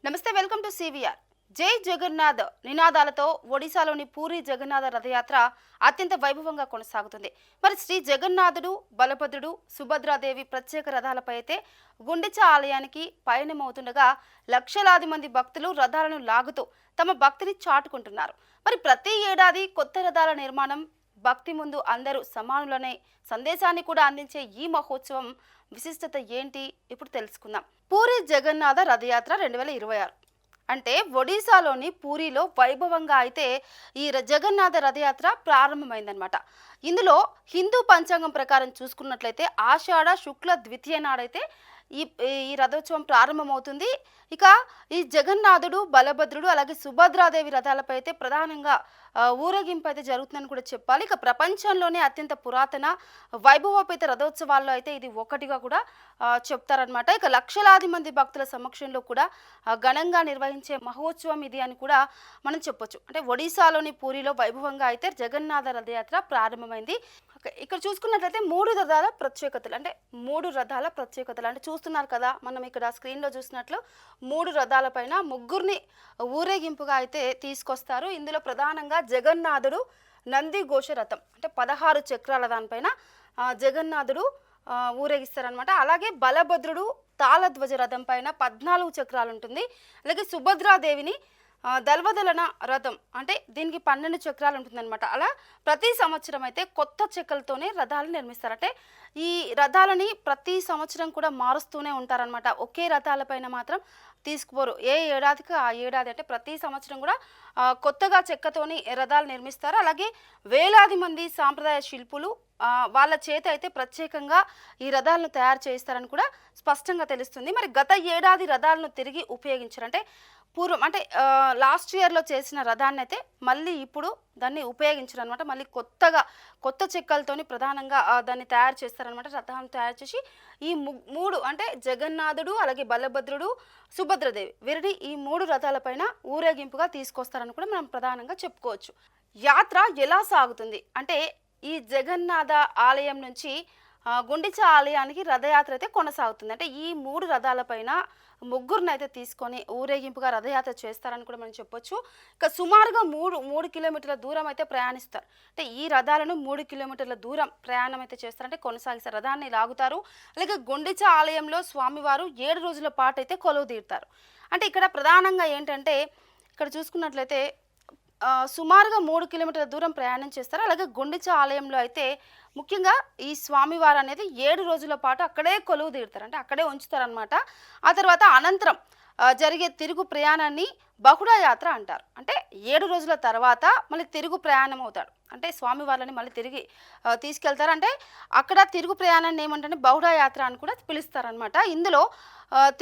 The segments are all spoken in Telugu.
నమస్తే, వెల్కమ్ టు సివిఆర్. జై జగన్నాథ్ నినాదాలతో ఒడిశాలోని పూరి జగన్నాథ రథయాత్ర అత్యంత వైభవంగా కొనసాగుతుంది. మరి శ్రీ జగన్నాథుడు, బలభద్రుడు, సుభద్రాదేవి ప్రత్యేక రథాలపై అయితే గుండిచా ఆలయానికి పయనమవుతుండగా లక్షలాది మంది భక్తులు రథాలను లాగుతూ తమ భక్తిని చాటుకుంటున్నారు. మరి ప్రతి ఏడాది కొత్త రథాల నిర్మాణం, భక్తి ముందు అందరూ సమానులనే సందేశాన్ని కూడా అందించే ఈ మహోత్సవం విశిష్టత ఏంటి ఇప్పుడు తెలుసుకుందాం. పూరి జగన్నాథ రథయాత్ర 2026 అంటే ఒడిశాలోని పూరిలో వైభవంగా అయితే ఈ జగన్నాథ రథయాత్ర ప్రారంభమైందనమాట. ఇందులో హిందూ పంచాంగం ప్రకారం చూసుకున్నట్లయితే ఆషాఢ శుక్ల ద్వితీయ నాడైతే ఈ ఈ రథోత్సవం ప్రారంభమవుతుంది. ఇక ఈ జగన్నాథుడు, బలభద్రుడు అలాగే సుభద్రాదేవి రథాలపై అయితే ప్రధానంగా ఊరేగింపు అయితే జరుగుతుందని కూడా చెప్పాలి. ఇక ప్రపంచంలోనే అత్యంత పురాతన వైభవోపేత రథోత్సవాల్లో అయితే ఇది ఒకటిగా కూడా చెప్తారనమాట. ఇక లక్షలాది మంది భక్తుల సమక్షంలో కూడా ఘనంగా నిర్వహించే మహోత్సవం ఇది అని కూడా మనం చెప్పొచ్చు. అంటే ఒడిశాలోని పూరిలో వైభవంగా అయితే జగన్నాథ రథయాత్ర ప్రారంభమైంది. ఇక్కడ చూసుకున్నట్లయితే మూడు రథాల ప్రత్యేకతలు అంటే చూస్తున్నారు కదా, మనం ఇక్కడ స్క్రీన్లో చూసినట్లు మూడు రథాలపైన ముగ్గురిని ఊరేగింపుగా అయితే తీసుకొస్తారు. ఇందులో ప్రధానంగా జగన్నాథుడు నంది ఘోష రథం అంటే 16 చక్రాల దానిపైన జగన్నాథుడు ఊరేగిస్తారనమాట. అలాగే బలభద్రుడు తాళధ్వజ రథం పైన 14 చక్రాలు ఉంటుంది. అలాగే సుభద్రాదేవిని దల్వదలన రథం అంటే దీనికి 12 చక్రాలు ఉంటుందన్నమాట. అలా ప్రతి సంవత్సరం అయితే కొత్త చెక్కలతోనే రథాలు నిర్మిస్తారు. అంటే ఈ రథాలని ప్రతి సంవత్సరం కూడా మారుస్తూనే ఉంటారనమాట. ఒకే రథాలపైన మాత్రం తీసుకుపోరు. ఏ ఏడాదికి ఆ ఏడాది అంటే ప్రతి సంవత్సరం కూడా కొత్తగా చెక్కతోని రథాలు నిర్మిస్తారు. అలాగే వేలాది మంది సాంప్రదాయ శిల్పులు వాళ్ళ చేత అయితే ప్రత్యేకంగా ఈ రథాలను తయారు చేయిస్తారని కూడా స్పష్టంగా తెలుస్తుంది. మరి గత ఏడాది రథాలను తిరిగి ఉపయోగించారంటే పూర్వం అంటే లాస్ట్ ఇయర్లో చేసిన రథాన్ని అయితే మళ్ళీ ఇప్పుడు దాన్ని ఉపయోగించరు అనమాట. మళ్ళీ కొత్త చెక్కలతోని ప్రధానంగా దాన్ని తయారు చేస్తారనమాట. రథాన్ని తయారు చేసి ఈ మూడు అంటే జగన్నాథుడు, అలాగే బలభద్రుడు, సుభద్రదేవి వీరిని ఈ మూడు రథాలపైన ఊరేగింపుగా తీసుకొస్తారని కూడా మనం ప్రధానంగా చెప్పుకోవచ్చు. యాత్ర ఎలా సాగుతుంది అంటే ఈ జగన్నాథ ఆలయం నుంచి గుండిచా ఆలయానికి రథయాత్ర అయితే కొనసాగుతుంది. అంటే ఈ మూడు రథాలపైన ముగ్గురిని అయితే తీసుకొని ఊరేగింపుగా రథయాత్ర చేస్తారని కూడా మనం చెప్పొచ్చు. ఇక సుమారుగా మూడు కిలోమీటర్ల దూరం అయితే ప్రయాణిస్తారు. అంటే ఈ రథాలను 3 కిలోమీటర్ల దూరం ప్రయాణం అయితే చేస్తారంటే కొనసాగిస్తారు. రథాన్ని లాగుతారు. అలాగే గుండిచా ఆలయంలో స్వామివారు 7 రోజుల పాటు అయితే కొలువు తీరుతారు. అంటే ఇక్కడ ప్రధానంగా ఏంటంటే ఇక్కడ చూసుకున్నట్లయితే సుమారుగా 3 కిలోమీటర్ల దూరం ప్రయాణం చేస్తారు. అలాగే గుండిచా ఆలయంలో అయితే ముఖ్యంగా ఈ స్వామివారు అనేది 7 రోజుల పాటు అక్కడే కొలువు తీరుతారు. అంటే అక్కడే ఉంచుతారనమాట. ఆ తర్వాత అనంతరం జరిగే తిరుగు ప్రయాణాన్ని బహుడా యాత్ర అంటారు. అంటే 7 రోజుల తర్వాత మళ్ళీ తిరుగు ప్రయాణం అవుతాడు. అంటే స్వామివారిని మళ్ళీ తిరిగి తీసుకెళ్తారు. అంటే అక్కడ తిరుగు ప్రయాణాన్ని ఏమంటే బహుడా యాత్ర అని కూడా పిలుస్తారనమాట. ఇందులో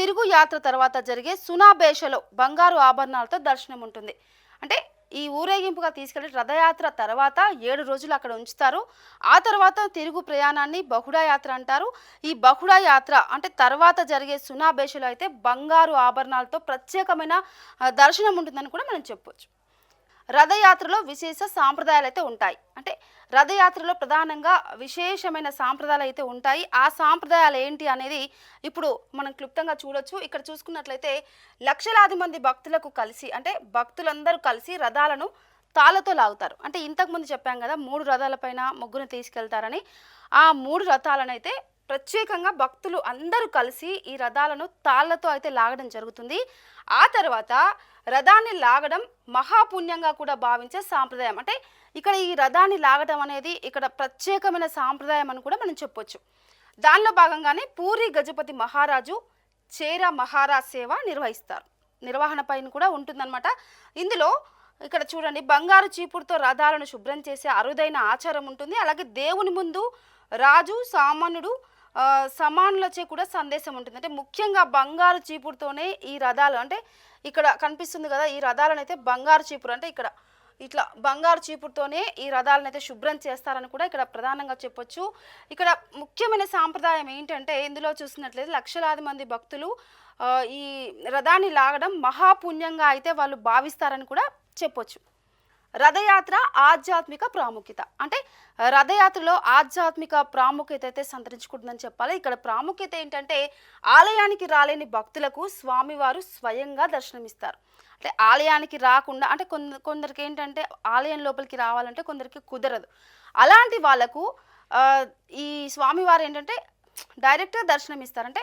తిరుగు యాత్ర తర్వాత జరిగే సునాబేషలో బంగారు ఆభరణాలతో దర్శనం ఉంటుంది. అంటే ఈ ఊరేగింపుగా తీసుకెళ్లి రథయాత్ర తర్వాత 7 రోజులు అక్కడ ఉంచుతారు. ఆ తర్వాత తిరుగు ప్రయాణాన్ని బహుడా యాత్ర అంటారు. ఈ బహుడా యాత్ర అంటే తర్వాత జరిగే సునాబేషలో అయితే బంగారు ఆభరణాలతో ప్రత్యేకమైన దర్శనం ఉంటుందని కూడా మనం చెప్పొచ్చు. రథయాత్రలో విశేష సాంప్రదాయాలు అయితే ఉంటాయి. అంటే రథయాత్రలో ప్రధానంగా విశేషమైన సాంప్రదాయాలు అయితే ఉంటాయి. ఆ సాంప్రదాయాలు ఏంటి అనేది ఇప్పుడు మనం క్లుప్తంగా చూడొచ్చు. ఇక్కడ చూసుకున్నట్లయితే లక్షలాది మంది భక్తులకు కలిసి అంటే భక్తులందరూ కలిసి రథాలను తాళ్ళతో లాగుతారు. అంటే ఇంతకుముందు చెప్పాం కదా 3 రథాలపైన ముగ్గురిని తీసుకెళ్తారని. ఆ 3 రథాలను అయితే ప్రత్యేకంగా భక్తులు అందరూ కలిసి ఈ రథాలను తాళ్ళతో అయితే లాగడం జరుగుతుంది. ఆ తర్వాత రథాన్ని లాగడం మహాపుణ్యంగా కూడా భావించే సాంప్రదాయం. అంటే ఇక్కడ ఈ రథాన్ని లాగడం అనేది ఇక్కడ ప్రత్యేకమైన సాంప్రదాయం అని కూడా మనం చెప్పొచ్చు. దానిలో భాగంగానే పూరి గజపతి మహారాజు చేర మహారాజ్ సేవ నిర్వహిస్తారు. నిర్వహణ పైన కూడా ఉంటుందన్నమాట. ఇందులో ఇక్కడ చూడండి, బంగారు చీపురుతో రథాలను శుభ్రం చేసే అరుదైన ఆచారం ఉంటుంది. అలాగే దేవుని ముందు రాజు సామాన్యుడు సమానులచే కూడా సందేశం ఉంటుంది. అంటే ముఖ్యంగా బంగారు చీపురుతోనే ఈ రథాలు అంటే ఇక్కడ కనిపిస్తుంది కదా, ఈ రథాలను అయితే బంగారు చీపురు అంటే ఇక్కడ ఇట్లా బంగారు చీపురుతోనే ఈ రథాలను అయితే శుభ్రం చేస్తారని కూడా ఇక్కడ ప్రధానంగా చెప్పొచ్చు. ఇక్కడ ముఖ్యమైన సాంప్రదాయం ఏంటంటే ఇందులో చూసినట్లయితే లక్షలాది మంది భక్తులు ఈ రథాన్ని లాగడం మహాపుణ్యంగా అయితే వాళ్ళు భావిస్తారని కూడా చెప్పొచ్చు. రథయాత్ర ఆధ్యాత్మిక ప్రాముఖ్యత అంటే రథయాత్రలో ఆధ్యాత్మిక ప్రాముఖ్యత అయితే సంతరించుకుంటుందని చెప్పాలి. ఇక్కడ ప్రాముఖ్యత ఏంటంటే ఆలయానికి రాలేని భక్తులకు స్వామివారు స్వయంగా దర్శనమిస్తారు. అంటే ఆలయానికి రాకుండా అంటే కొందరికి ఏంటంటే ఆలయం లోపలికి రావాలంటే కొందరికి కుదరదు. అలాంటి వాళ్ళకు ఈ స్వామివారు ఏంటంటే డైరెక్ట్‌గా దర్శనమిస్తారు. అంటే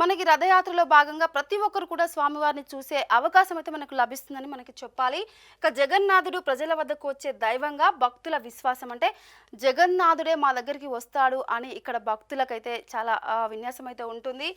మనకి రథయాత్రలో భాగంగా ప్రతి ఒక్కరు కూడా స్వామివారిని చూసే అవకాశం అయితే మనకు లభిస్తుందని మనకి చెప్పాలి. ఇక జగన్నాథుడు ప్రజల వద్దకు వచ్చే దైవంగా భక్తుల విశ్వాసం. అంటే జగన్నాథుడే మా దగ్గరికి వస్తాడు అని ఇక్కడ భక్తులకైతే చాలా విన్యాసం అయితే ఉంటుంది.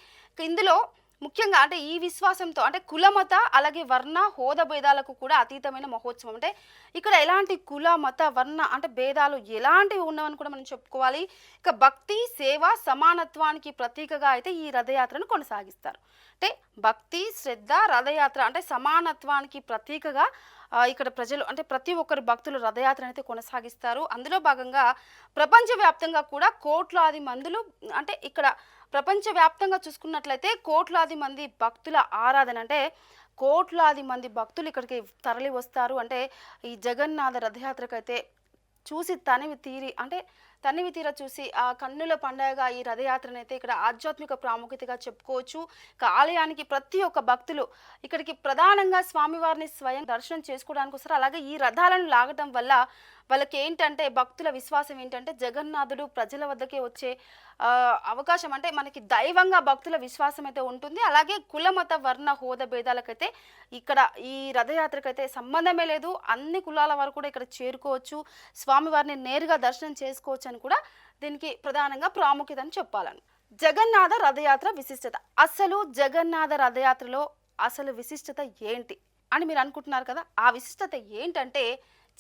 ఇందులో ముఖ్యంగా అంటే ఈ విశ్వాసంతో అంటే కులమత అలాగే వర్ణ హోద భేదాలకు కూడా అతీతమైన మహోత్సవం. అంటే ఇక్కడ ఎలాంటి కుల మత వర్ణ అంటే భేదాలు ఎలాంటివి ఉన్నవని కూడా మనం చెప్పుకోవాలి. ఇక భక్తి సేవ సమానత్వానికి ప్రతీకగా అయితే ఈ రథయాత్రను కొనసాగిస్తారు. అంటే భక్తి శ్రద్ధ రథయాత్ర అంటే సమానత్వానికి ప్రతీకగా ఇక్కడ ప్రజలు అంటే ప్రతి ఒక్కరు భక్తులు రథయాత్రను అయితే కొనసాగిస్తారు. అందులో భాగంగా ప్రపంచవ్యాప్తంగా కూడా కోట్లాది మందులు అంటే ఇక్కడ ప్రపంచవ్యాప్తంగా చూసుకున్నట్లయితే కోట్లాది మంది భక్తుల ఆరాధన అంటే కోట్లాది మంది భక్తులు ఇక్కడికి తరలి వస్తారు. అంటే ఈ జగన్నాథ రథయాత్రకైతే చూసి తనివి తీర చూసి ఆ కన్నుల పండగగా ఈ రథయాత్రను అయితే ఇక్కడ ఆధ్యాత్మిక ప్రాముఖ్యతగా చెప్పుకోవచ్చు. ఇక ఆలయానికి ప్రతి ఒక్క భక్తులు ఇక్కడికి ప్రధానంగా స్వామివారిని స్వయం దర్శనం చేసుకోవడానికి వస్తారు. అలాగే ఈ రథాలను లాగటం వల్ల వాళ్ళకి ఏంటంటే భక్తుల విశ్వాసం ఏంటంటే జగన్నాథుడు ప్రజల వద్దకే వచ్చే అవకాశం అంటే మనకి దైవంగా భక్తుల విశ్వాసం అయితే ఉంటుంది. అలాగే కులమత వర్ణ హోద భేదాలకైతే ఇక్కడ ఈ రథయాత్రకైతే సంబంధమే లేదు. అన్ని కులాల వారు కూడా ఇక్కడ చేరుకోవచ్చు, స్వామివారిని నేరుగా దర్శనం చేసుకోవచ్చు అని కూడా దీనికి ప్రధానంగా ప్రాముఖ్యత అని చెప్పాలని. జగన్నాథ రథయాత్ర విశిష్టత. అసలు జగన్నాథ రథయాత్రలో అసలు విశిష్టత ఏంటి అని మీరు అనుకుంటున్నారు కదా. ఆ విశిష్టత ఏంటంటే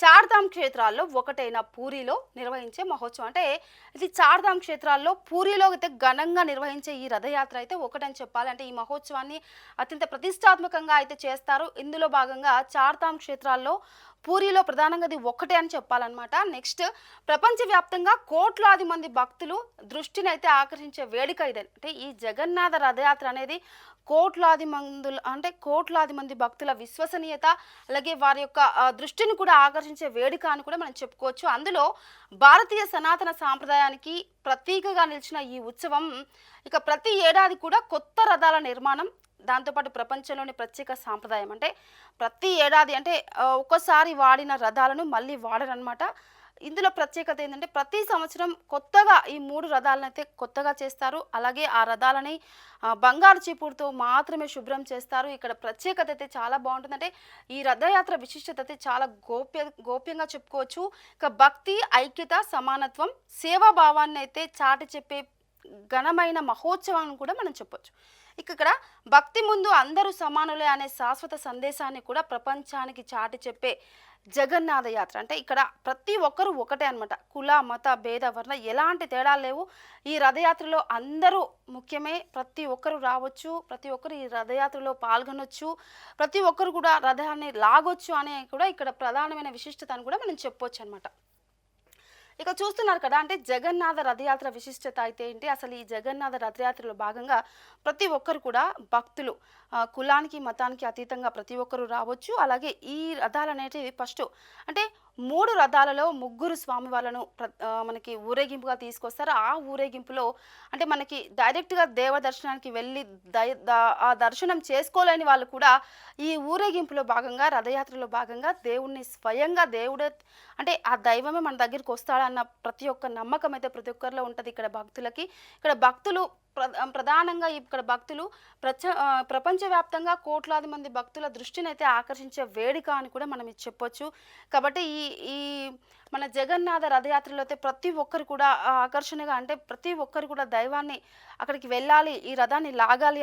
చార్ధామ్ క్షేత్రాల్లో ఒకటైన పూరిలో నిర్వహించే మహోత్సవం. అంటే ఇది చార్ధామ్ క్షేత్రాల్లో పూరిలో అయితే ఘనంగా నిర్వహించే ఈ రథయాత్ర అయితే ఒకటని చెప్పాలి. అంటే ఈ మహోత్సవాన్ని అత్యంత ప్రతిష్టాత్మకంగా అయితే చేస్తారు. ఇందులో భాగంగా చార్ధామ్ క్షేత్రాల్లో పూరిలో ప్రధానంగా అది ఒక్కటే అని చెప్పాలన్నమాట. నెక్స్ట్ ప్రపంచవ్యాప్తంగా కోట్లాది మంది భక్తులు దృష్టిని అయితే ఆకర్షించే వేడుక ఇది. అంటే ఈ జగన్నాథ రథయాత్ర అనేది కోట్లాది మంది భక్తుల విశ్వసనీయత అలాగే వారి యొక్క దృష్టిని కూడా ఆకర్షించే వేడుక అని కూడా మనం చెప్పుకోవచ్చు. అందులో భారతీయ సనాతన సాంప్రదాయానికి ప్రతీకగా నిలిచిన ఈ ఉత్సవం ఇక ప్రతి ఏడాది కూడా కొత్త రథాల నిర్మాణం దాంతోపాటు ప్రపంచంలోని ప్రత్యేక సాంప్రదాయం. అంటే ప్రతి ఏడాది అంటే ఒక్కసారి వాడిన రథాలను మళ్ళీ వాడరనమాట. ఇందులో ప్రత్యేకత ఏంటంటే ప్రతి సంవత్సరం కొత్తగా ఈ 3 రథాలను అయితే కొత్తగా చేస్తారు. అలాగే ఆ రథాలని బంగారు చీపురుతో మాత్రమే శుభ్రం చేస్తారు. ఇక్కడ ప్రత్యేకత అయితే చాలా బాగుంటుంది. అంటే ఈ రథయాత్ర విశిష్టత అయితే చాలా గోప్యంగా చెప్పుకోవచ్చు. ఇక భక్తి ఐక్యత సమానత్వం సేవాభావాన్ని అయితే చాటి చెప్పే ఘనమైన మహోత్సవాన్ని కూడా మనం చెప్పొచ్చు. ఇక్కడ భక్తి ముందు అందరూ సమానులే అనే శాశ్వత సందేశాన్ని కూడా ప్రపంచానికి చాటి చెప్పే జగన్నాథ యాత్ర. అంటే ఇక్కడ ప్రతి ఒక్కరు ఒకటే అనమాట. కుల మత భేద వర్ణ ఎలాంటి తేడాలు లేవు. ఈ రథయాత్రలో అందరూ ముఖ్యమే. ప్రతి ఒక్కరు రావచ్చు, ప్రతి ఒక్కరు ఈ రథయాత్రలో పాల్గొనొచ్చు, ప్రతి ఒక్కరు కూడా రథాన్ని లాగొచ్చు అనే కూడా ఇక్కడ ప్రధానమైన విశిష్టత అని కూడా మనం చెప్పొచ్చు అనమాట. ఇక చూస్తున్నారు కదా, అంటే జగన్నాథ రథయాత్ర విశిష్టత అయితే ఏంటి, అసలు ఈ జగన్నాథ రథయాత్రలో భాగంగా ప్రతి ఒక్కరు కూడా భక్తులు కులానికి మతానికి అతీతంగా ప్రతి ఒక్కరు రావచ్చు. అలాగే ఈ రథాలు అనేటివి ఫస్ట్ అంటే 3 రథాలలో ముగ్గురు స్వామి వాళ్ళను మనకి ఊరేగింపుగా తీసుకొస్తారు. ఆ ఊరేగింపులో అంటే మనకి డైరెక్ట్గా దేవ దర్శనానికి వెళ్ళి ఆ దర్శనం చేసుకోలేని వాళ్ళు కూడా ఈ ఊరేగింపులో భాగంగా రథయాత్రలో భాగంగా దేవుణ్ణి స్వయంగా దేవుడే అంటే ఆ దైవమే మన దగ్గరికి వస్తాడన్న ప్రతి ఒక్క నమ్మకం అయితే ప్రతి ఒక్కరిలో ఉంటుంది ఇక్కడ భక్తులకి. ఇక్కడ భక్తులు ప్రధానంగా ఇక్కడ భక్తులు ప్రపంచవ్యాప్తంగా కోట్లాది మంది భక్తుల దృష్టిని అయితే ఆకర్షించే వేడుక అని కూడా మనం ఇది చెప్పొచ్చు. కాబట్టి ఈ ఈ మన జగన్నాథ రథయాత్రలో అయితే ప్రతి ఒక్కరు కూడా ఆకర్షణగా అంటే ప్రతి ఒక్కరు కూడా దైవాన్ని అక్కడికి వెళ్ళాలి, ఈ రథాన్ని లాగాలి